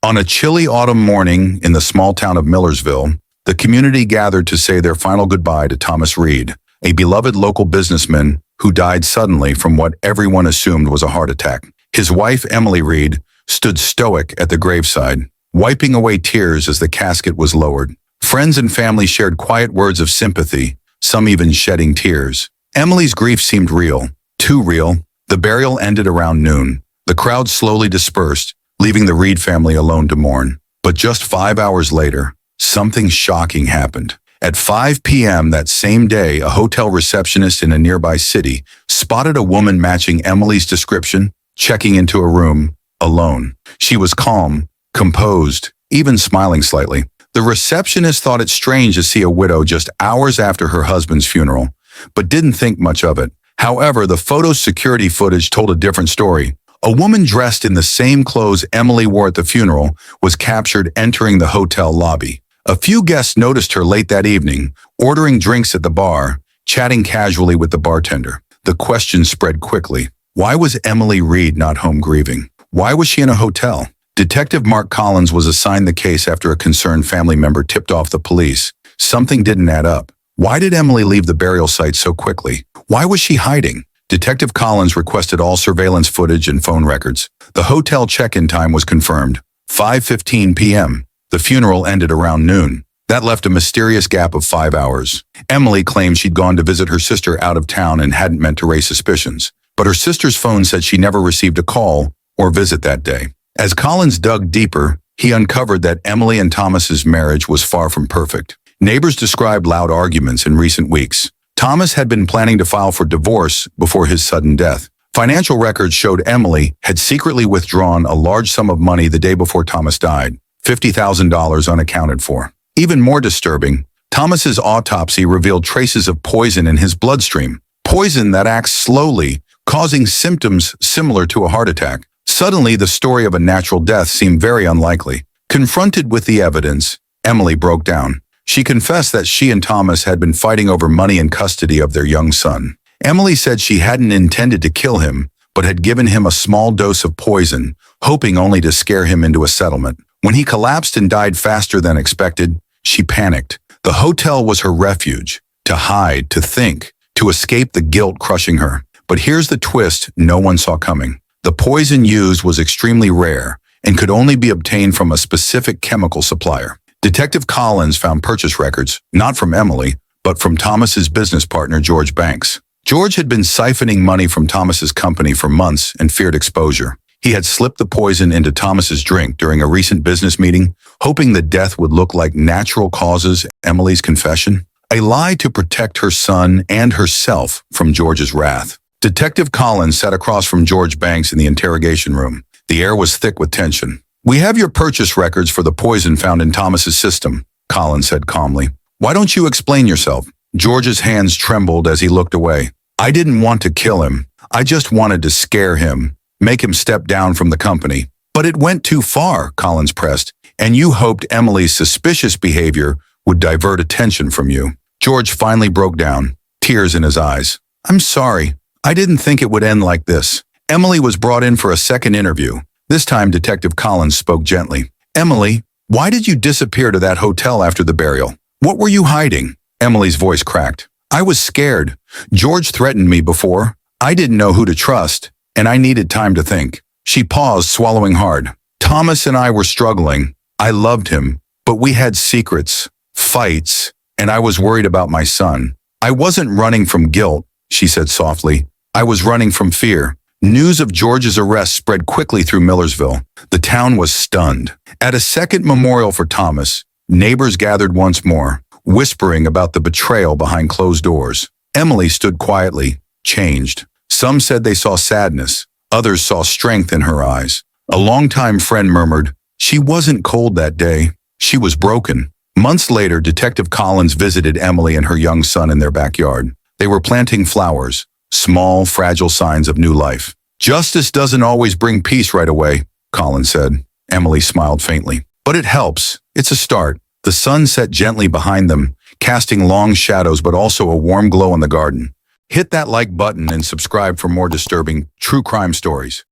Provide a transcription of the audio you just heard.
On a chilly autumn morning in the small town of Millersville, the community gathered to say their final goodbye to Thomas Reed, a beloved local businessman who died suddenly from what everyone assumed was a heart attack. His wife, Emily Reed, stood stoic at the graveside, wiping away tears as the casket was lowered. Friends and family shared quiet words of sympathy, some even shedding tears. Emily's grief seemed real, too real. The burial ended around noon. The crowd slowly dispersed, leaving the Reed family alone to mourn. But just 5 hours later, something shocking happened. At 5 p.m. that same day, a hotel receptionist in a nearby city spotted a woman matching Emily's description, checking into a room, alone. She was calm, composed, even smiling slightly. The receptionist thought it strange to see a widow just hours after her husband's funeral, but didn't think much of it. However, the photo's security footage told a different story. A woman dressed in the same clothes Emily wore at the funeral was captured entering the hotel lobby. A few guests noticed her late that evening, ordering drinks at the bar, chatting casually with the bartender. The question spread quickly. Why was Emily Reed not home grieving? Why was she in a hotel? Detective Mark Collins was assigned the case after a concerned family member tipped off the police. Something didn't add up. Why did Emily leave the burial site so quickly? Why was she hiding? Detective Collins requested all surveillance footage and phone records. The hotel check-in time was confirmed, 5:15 p.m. The funeral ended around noon. That left a mysterious gap of 5 hours. Emily claimed she'd gone to visit her sister out of town and hadn't meant to raise suspicions. But her sister's phone said she never received a call or visit that day. As Collins dug deeper, he uncovered that Emily and Thomas's marriage was far from perfect. Neighbors described loud arguments in recent weeks. Thomas had been planning to file for divorce before his sudden death. Financial records showed Emily had secretly withdrawn a large sum of money the day before Thomas died, $50,000 unaccounted for. Even more disturbing, Thomas's autopsy revealed traces of poison in his bloodstream, poison that acts slowly, causing symptoms similar to a heart attack. Suddenly, the story of a natural death seemed very unlikely. Confronted with the evidence, Emily broke down. She confessed that she and Thomas had been fighting over money and custody of their young son. Emily said she hadn't intended to kill him, but had given him a small dose of poison, hoping only to scare him into a settlement. When he collapsed and died faster than expected, she panicked. The hotel was her refuge, to hide, to think, to escape the guilt crushing her. But here's the twist no one saw coming. The poison used was extremely rare and could only be obtained from a specific chemical supplier. Detective Collins found purchase records, not from Emily, but from Thomas's business partner, George Banks. George had been siphoning money from Thomas's company for months and feared exposure. He had slipped the poison into Thomas's drink during a recent business meeting, hoping the death would look like natural causes, Emily's confession. A lie to protect her son and herself from George's wrath. Detective Collins sat across from George Banks in the interrogation room. The air was thick with tension. "We have your purchase records for the poison found in Thomas's system," Collins said calmly. "Why don't you explain yourself?" George's hands trembled as he looked away. "I didn't want to kill him. I just wanted to scare him, make him step down from the company." "But it went too far," Collins pressed, "and you hoped Emily's suspicious behavior would divert attention from you." George finally broke down, tears in his eyes. "I'm sorry. I didn't think it would end like this." Emily was brought in for a second interview. This time, Detective Collins spoke gently. "Emily, why did you disappear to that hotel after the burial? What were you hiding?" Emily's voice cracked. "I was scared. George threatened me before. I didn't know who to trust, and I needed time to think." She paused, swallowing hard. "Thomas and I were struggling. I loved him, but we had secrets, fights, and I was worried about my son. I wasn't running from guilt," she said softly. "I was running from fear." News of George's arrest spread quickly through Millersville. The town was stunned. At a second memorial for Thomas, neighbors gathered once more, whispering about the betrayal behind closed doors. Emily stood quietly, changed. Some said they saw sadness. Others saw strength in her eyes. A longtime friend murmured, "She wasn't cold that day. She was broken." Months later, Detective Collins visited Emily and her young son in their backyard. They were planting flowers, small, fragile signs of new life. "Justice doesn't always bring peace right away," Collins said. Emily smiled faintly. "But it helps. It's a start." The sun set gently behind them, casting long shadows but also a warm glow in the garden. Hit that like button and subscribe for more disturbing true crime stories.